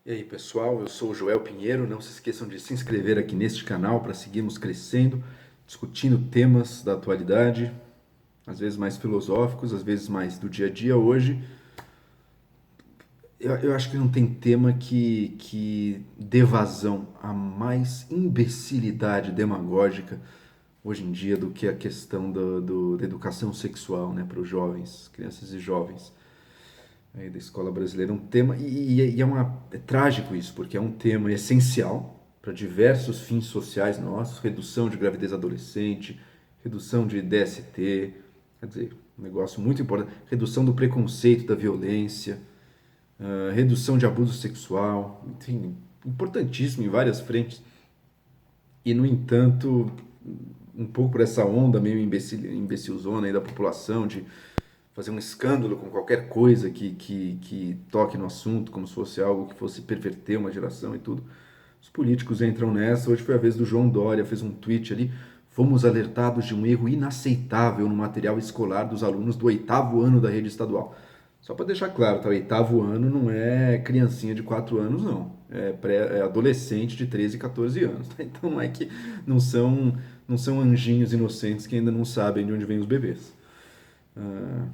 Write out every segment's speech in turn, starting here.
E aí pessoal, eu sou o Joel Pinheiro, não se esqueçam de se inscrever aqui neste canal para seguirmos crescendo, discutindo temas da atualidade, às vezes mais filosóficos, às vezes mais do dia a dia. Hoje, eu acho que não tem tema que dê vazão a mais imbecilidade demagógica hoje em dia do que a questão da educação sexual, né, para os jovens, crianças e jovens aí da escola brasileira. Um tema, é trágico isso, porque é um tema essencial para diversos fins sociais nossos, redução de gravidez adolescente, redução de DST, quer dizer, um negócio muito importante, redução do preconceito, da violência, redução de abuso sexual, enfim, importantíssimo em várias frentes. E, no entanto, um pouco por essa onda meio imbecilzona aí da população de fazer um escândalo com qualquer coisa que toque no assunto, como se fosse algo que fosse perverter uma geração e tudo. Os políticos entram nessa. Hoje foi a vez do João Dória, fez um tweet ali. Fomos alertados de um erro inaceitável no material escolar dos alunos do 8º ano da rede estadual. Só para deixar claro, tá? O 8º ano não é criancinha de 4 anos, não. É adolescente de 13, 14 anos. Tá? Então não é que não são anjinhos inocentes que ainda não sabem de onde vêm os bebês. Ah,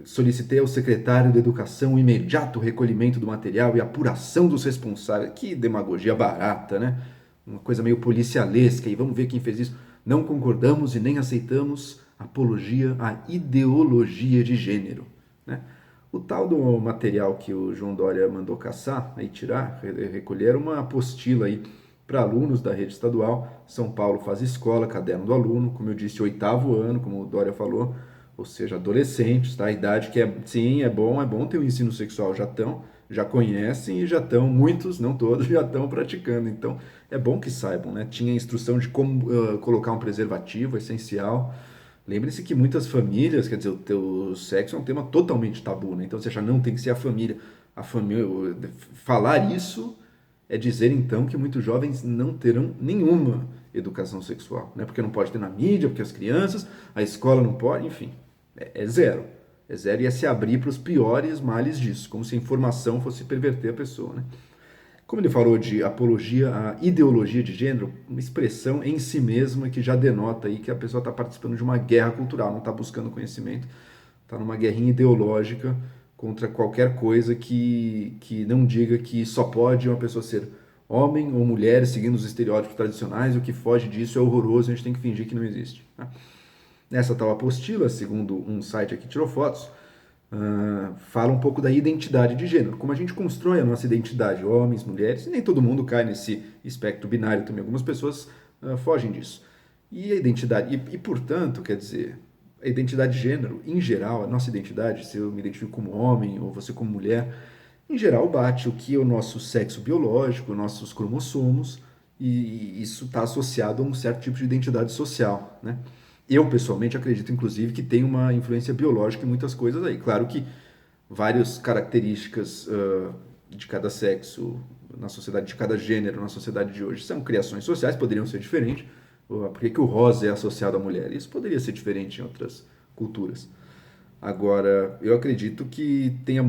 Solicitei ao secretário de Educação o imediato recolhimento do material e apuração dos responsáveis. Que demagogia barata, né? Uma coisa meio policialesca. E vamos ver quem fez isso. Não concordamos e nem aceitamos apologia à ideologia de gênero, né? O tal do material que o João Dória mandou caçar, aí tirar, recolher, era uma apostila aí para alunos da rede estadual. São Paulo faz escola, caderno do aluno, como eu disse, 8º ano, como o Dória falou, ou seja, adolescentes, tá? A idade que sim, é bom ter o ensino sexual, já conhecem e já estão, muitos, não todos, já estão praticando. Então, é bom que saibam, né? Tinha instrução de como colocar um preservativo, essencial. Lembre-se que muitas famílias, quer dizer, o teu sexo é um tema totalmente tabu, né? Então você já não tem que ser a família. A família, falar isso é dizer então que muitos jovens não terão nenhuma educação sexual, né? Porque não pode ter na mídia, porque as crianças, a escola não pode, enfim, é zero. É zero e é se abrir para os piores males disso, como se a informação fosse perverter a pessoa, né? Como ele falou de apologia à ideologia de gênero, uma expressão em si mesma que já denota aí que a pessoa está participando de uma guerra cultural, não está buscando conhecimento, está numa guerrinha ideológica contra qualquer coisa que não diga que só pode uma pessoa ser homem ou mulher seguindo os estereótipos tradicionais, o que foge disso é horroroso, a gente tem que fingir que não existe, né? Nessa tal apostila, segundo um site aqui que tirou fotos, fala um pouco da identidade de gênero, como a gente constrói a nossa identidade, homens, mulheres, e nem todo mundo cai nesse espectro binário também, algumas pessoas fogem disso. E a identidade, portanto, quer dizer, a identidade de gênero, em geral, a nossa identidade, se eu me identifico como homem ou você como mulher, em geral bate o que é o nosso sexo biológico, nossos cromossomos, e isso está associado a um certo tipo de identidade social, né? Eu, pessoalmente, acredito, inclusive, que tem uma influência biológica em muitas coisas aí. Claro que várias características de cada sexo, na sociedade, de cada gênero, na sociedade de hoje, são criações sociais, poderiam ser diferentes. Por que o rosa é associado à mulher? Isso poderia ser diferente em outras culturas. Agora, eu acredito que tem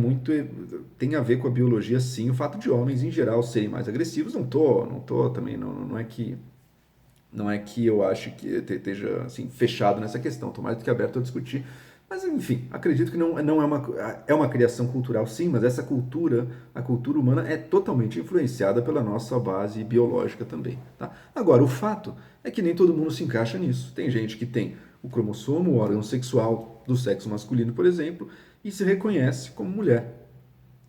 a ver com a biologia, sim, o fato de homens, em geral, serem mais agressivos. Não tô também, não é que eu acho que esteja assim, fechado nessa questão, estou mais do que aberto a discutir. Mas, enfim, acredito que não é uma criação cultural, sim, mas essa cultura, a cultura humana, é totalmente influenciada pela nossa base biológica também. Tá? Agora, o fato é que nem todo mundo se encaixa nisso. Tem gente que tem o cromossomo, o órgão sexual do sexo masculino, por exemplo, e se reconhece como mulher.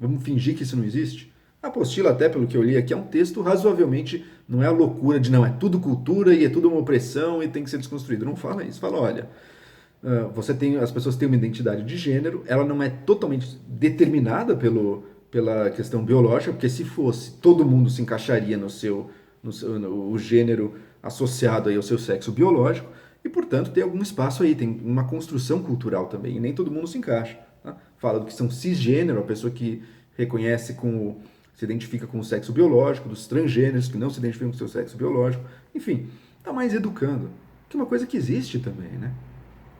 Vamos fingir que isso não existe? A apostila, até pelo que eu li aqui, é um texto razoavelmente. Não é a loucura de não, é tudo cultura e é tudo uma opressão e tem que ser desconstruído. Não fala isso. Fala, olha, as pessoas têm uma identidade de gênero, ela não é totalmente determinada pela questão biológica, porque se fosse, todo mundo se encaixaria no gênero associado aí ao seu sexo biológico, e portanto tem algum espaço aí, tem uma construção cultural também, e nem todo mundo se encaixa. Tá? Fala do que são cisgênero, a pessoa que reconhece se identifica com o sexo biológico, dos transgêneros que não se identificam com o seu sexo biológico, enfim, está mais educando, que é uma coisa que existe também, né?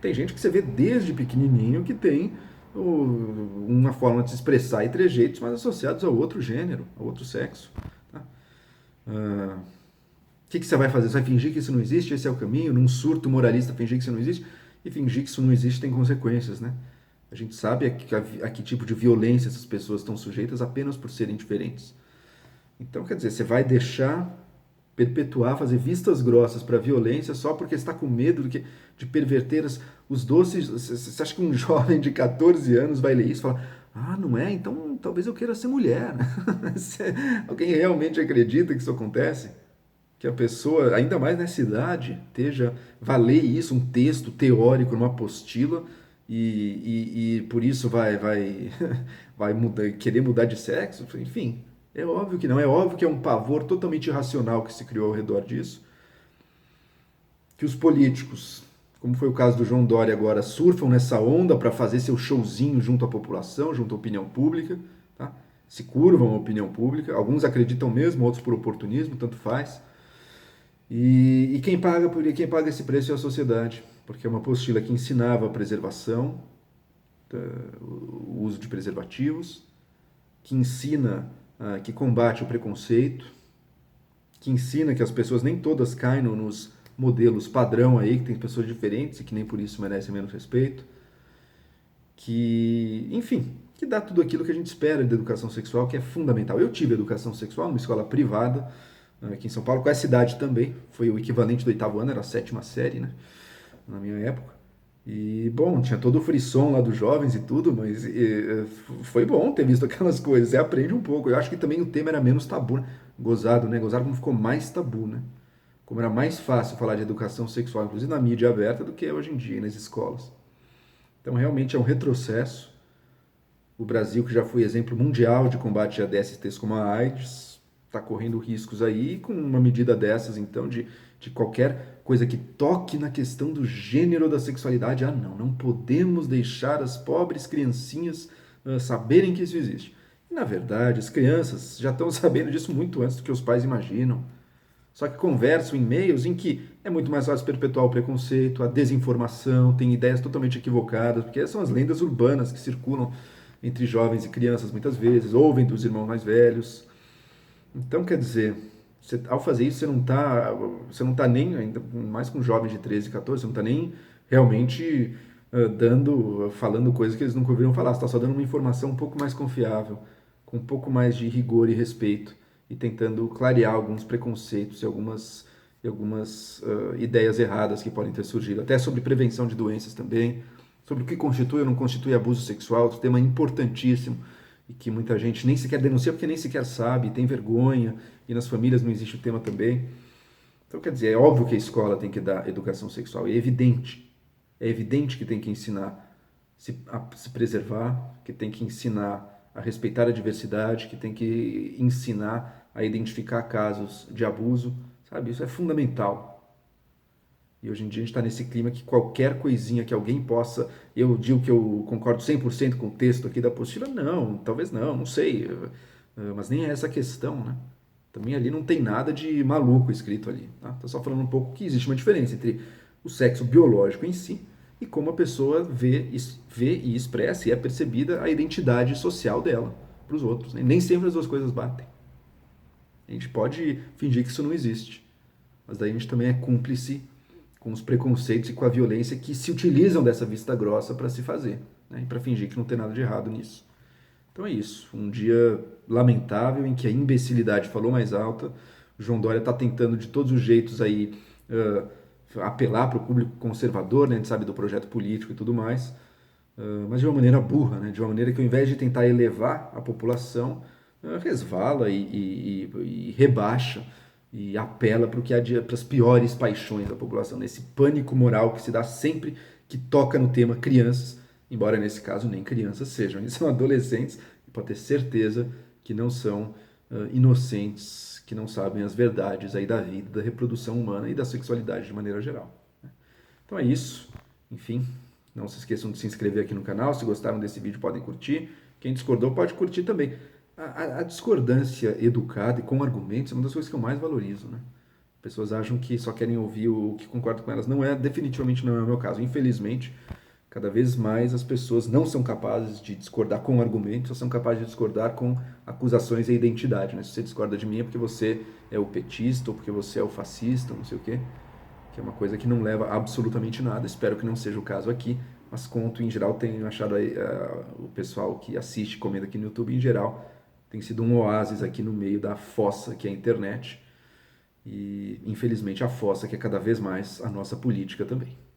Tem gente que você vê desde pequenininho que tem uma forma de se expressar e trejeitos, mas associados ao outro gênero, ao outro sexo. Tá? O que você vai fazer? Você vai fingir que isso não existe? Esse é o caminho? Num surto moralista, fingir que isso não existe? E fingir que isso não existe tem consequências, né? A gente sabe a que tipo de violência essas pessoas estão sujeitas apenas por serem diferentes. Então, quer dizer, você vai deixar perpetuar, fazer vistas grossas para a violência só porque está com medo de perverter os doces. Você acha que um jovem de 14 anos vai ler isso e falar: ah, não é? Então talvez eu queira ser mulher. Alguém realmente acredita que isso acontece? Que a pessoa, ainda mais nessa idade, vai ler isso, um texto teórico numa apostila e por isso vai querer mudar de sexo? Enfim, é óbvio que não. É óbvio que é um pavor totalmente irracional que se criou ao redor disso. Que os políticos, como foi o caso do João Dória agora, surfam nessa onda para fazer seu showzinho junto à população, junto à opinião pública, tá? Se curvam à opinião pública. Alguns acreditam mesmo, outros por oportunismo, tanto faz. E quem paga esse preço é a sociedade, porque é uma apostila que ensinava a preservação, o uso de preservativos, que ensina, que combate o preconceito, que ensina que as pessoas nem todas caem nos modelos padrão aí, que tem pessoas diferentes e que nem por isso merecem menos respeito, que, enfim, que dá tudo aquilo que a gente espera de educação sexual, que é fundamental. Eu tive educação sexual numa escola privada, aqui em São Paulo, com essa idade também, foi o equivalente do 8º ano, era a 7ª série, né, na minha época. E, bom, tinha todo o frisson lá dos jovens e tudo, mas foi bom ter visto aquelas coisas. Você aprende um pouco. Eu acho que também o tema era menos tabu, né? Gozado, né? Gozado como ficou mais tabu, né? Como era mais fácil falar de educação sexual, inclusive na mídia aberta, do que é hoje em dia nas escolas. Então, realmente é um retrocesso. O Brasil, que já foi exemplo mundial de combate a DSTs como a AIDS, está correndo riscos aí com uma medida dessas, então, de qualquer coisa que toque na questão do gênero ou da sexualidade. Ah, não podemos deixar as pobres criancinhas saberem que isso existe. E, na verdade, as crianças já estão sabendo disso muito antes do que os pais imaginam. Só que conversam em meios em que é muito mais fácil perpetuar o preconceito, a desinformação, tem ideias totalmente equivocadas, porque essas são as lendas urbanas que circulam entre jovens e crianças muitas vezes, ouvem dos irmãos mais velhos. Então, quer dizer, ao fazer isso, você não tá nem, ainda mais com jovens de 13, 14, você não está nem realmente falando coisas que eles nunca ouviram falar, você está só dando uma informação um pouco mais confiável, com um pouco mais de rigor e respeito, e tentando clarear alguns preconceitos e algumas ideias erradas que podem ter surgido, até sobre prevenção de doenças também, sobre o que constitui ou não constitui abuso sexual, outro tema importantíssimo, e que muita gente nem sequer denuncia porque nem sequer sabe, tem vergonha, e nas famílias não existe o tema também. Então, quer dizer, é óbvio que a escola tem que dar educação sexual, é evidente que tem que ensinar a se preservar, que tem que ensinar a respeitar a diversidade, que tem que ensinar a identificar casos de abuso, sabe? Isso é fundamental. E hoje em dia a gente está nesse clima que qualquer coisinha que alguém possa... Eu digo que eu concordo 100% com o texto aqui da apostila? Não, talvez não sei. Mas nem é essa a questão, né? Também ali não tem nada de maluco escrito ali. Tá só falando um pouco que existe uma diferença entre o sexo biológico em si e como a pessoa vê e expressa e é percebida a identidade social dela para os outros. Né? Nem sempre as duas coisas batem. A gente pode fingir que isso não existe, mas daí a gente também é cúmplice com os preconceitos e com a violência que se utilizam dessa vista grossa para se fazer, né? E para fingir que não tem nada de errado nisso. Então é isso, um dia lamentável em que a imbecilidade falou mais alta. O João Dória está tentando de todos os jeitos aí apelar para o público conservador, né? A gente sabe do projeto político e tudo mais, mas de uma maneira burra, né? De uma maneira que ao invés de tentar elevar a população, resvala e rebaixa e apela para o que há para as piores paixões da população, nesse pânico moral que se dá sempre que toca no tema crianças, embora nesse caso nem crianças sejam, eles são adolescentes e pode ter certeza que não são inocentes, que não sabem as verdades aí da vida, da reprodução humana e da sexualidade de maneira geral. Então é isso, enfim, não se esqueçam de se inscrever aqui no canal, se gostaram desse vídeo podem curtir, quem discordou pode curtir também. A discordância educada e com argumentos é uma das coisas que eu mais valorizo, né? Pessoas acham que só querem ouvir o que concorda com elas. Definitivamente não é o meu caso. Infelizmente, Cada vez mais as pessoas não são capazes de discordar com argumentos, só são capazes de discordar com acusações e identidade, né? Se você discorda de mim é porque você é o petista ou porque você é o fascista, não sei o quê, que é uma coisa que não leva a absolutamente nada. Espero que não seja o caso aqui, mas conto em geral, tenho achado aí, o pessoal que assiste, comenta aqui no YouTube em geral, tem sido um oásis aqui no meio da fossa que é a internet e, infelizmente, a fossa que é cada vez mais a nossa política também.